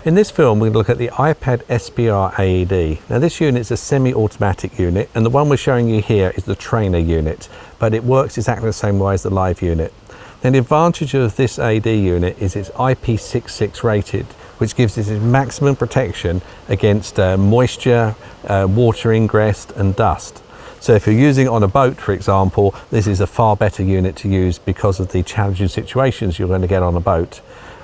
In this film, we're going to look at the iPad Spr Aed. Now this unit is a semi-automatic unit, and the one we're showing you here is the trainer unit, but it works exactly the same way as the live unit. Now the advantage of this AD unit is it's IP66 rated, which gives it maximum protection against moisture, water ingress and dust. So if you're using it on a boat, for example, this is a far better unit to use because of the challenging situations you're going to get on a boat.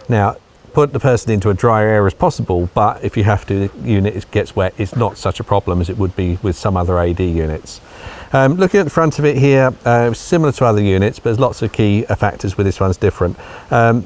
Now, put the person into a dry area as possible, but if you have to, the unit gets wet, it's not such a problem as it would be with some other AD units. Looking at the front of it here, similar to other units, but there's lots of key factors with this one's different.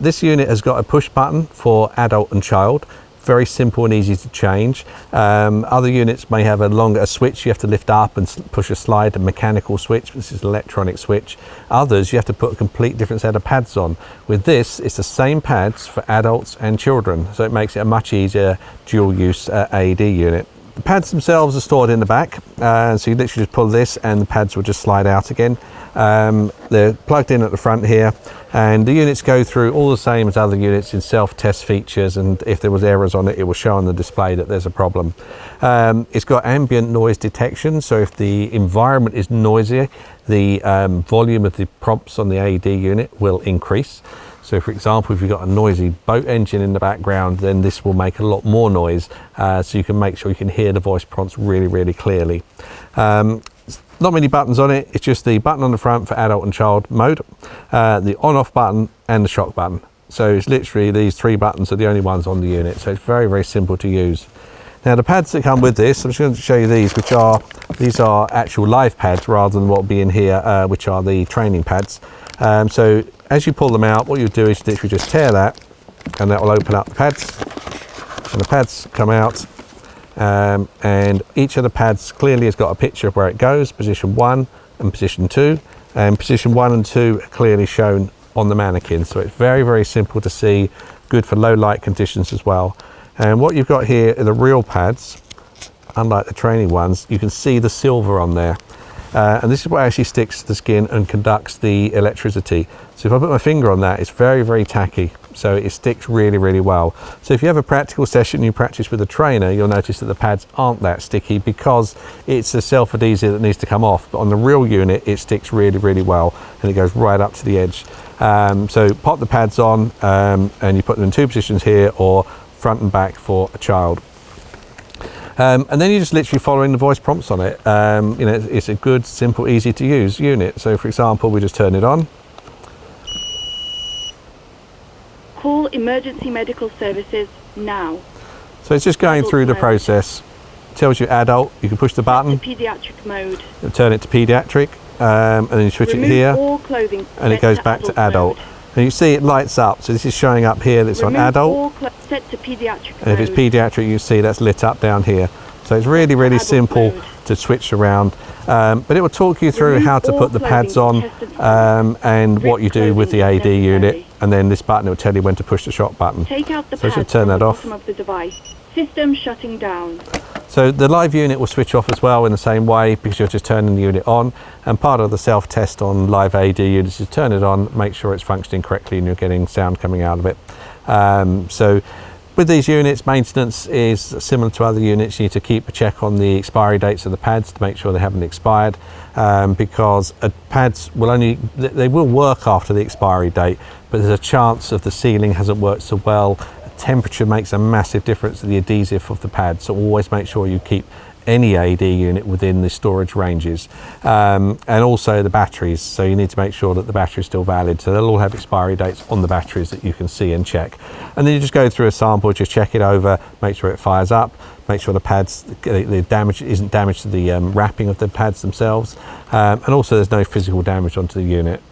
This unit has got a push button for adult and child. Very simple and easy to change. Other units may have a switch you have to lift up and push a slide, a mechanical switch. This is an electronic switch. Others you have to put a complete different set of pads on. With this, it's the same pads for adults and children, so it makes it a much easier dual use AED unit. The pads themselves are stored in the back, so you literally just pull this and the pads will just slide out again. They're plugged in at the front here, and the units go through all the same as other units in self-test features, and if there was errors on it, it will show on the display that there's a problem. It's got ambient noise detection, so if the environment is noisy, the volume of the prompts on the AED unit will increase. So for example, if you've got a noisy boat engine in the background, then this will make a lot more noise, so you can make sure you can hear the voice prompts really, really clearly. Not many buttons on it, it's just the button on the front for adult and child mode, the on-off button and the shock button. So it's literally these three buttons are the only ones on the unit, so it's very, very simple to use. Now the pads that come with this, I'm just going to show you these, these are actual live pads rather than what will be in here, which are the training pads. So as you pull them out, what you do is literally just tear that, and that will open up the pads, and the pads come out. And each of the pads clearly has got a picture of where it goes, position 1 and position 2, and position 1 and 2 are clearly shown on the mannequin, so it's very, very simple to see, good for low light conditions as well. And what you've got here are the real pads. Unlike the training ones, you can see the silver on there, and this is what actually sticks to the skin and conducts the electricity. So if I put my finger on that, it's very, very tacky, so it sticks really, really well. So if you have a practical session, you practice with a trainer, you'll notice that the pads aren't that sticky because it's the self-adhesive that needs to come off. But on the real unit, it sticks really, really well, and it goes right up to the edge. So pop the pads on, and you put them in two positions here, or front and back for a child. And then you're just literally following the voice prompts on it. You know, it's a good, simple, easy to use unit. So for example, we just turn it on. Call emergency medical services now. So it's just going through the process. It tells you adult, you can push the button. Pediatric mode. Turn it to pediatric, and then you switch it here, all clothing, and it goes back to adult. And you see it lights up, so this is showing up here that's on adult. Set to pediatric and if it's pediatric, you see that's lit up down here. So it's really, really simple to switch around. But it will talk you through how to put the pads on, and what you do with the AD unit. And then this button will tell you when to push the shock button. Take out the so just turn that off. Of the device. System shutting down. So the live unit will switch off as well in the same way, because you're just turning the unit on. And part of the self-test on live AD units is turn it on, make sure it's functioning correctly and you're getting sound coming out of it. So with these units, maintenance is similar to other units. You need to keep a check on the expiry dates of the pads to make sure they haven't expired, because pads will they will work after the expiry date, but there's a chance of the sealing hasn't worked so well. Temperature makes a massive difference to the adhesive of the pad, so always make sure you keep any AD unit within the storage ranges, and also the batteries, so you need to make sure that the battery is still valid, so they'll all have expiry dates on the batteries that you can see and check. And then you just go through a sample, just check it over, make sure it fires up, make sure the pads, the damage isn't damage to the wrapping of the pads themselves, and also there's no physical damage onto the unit.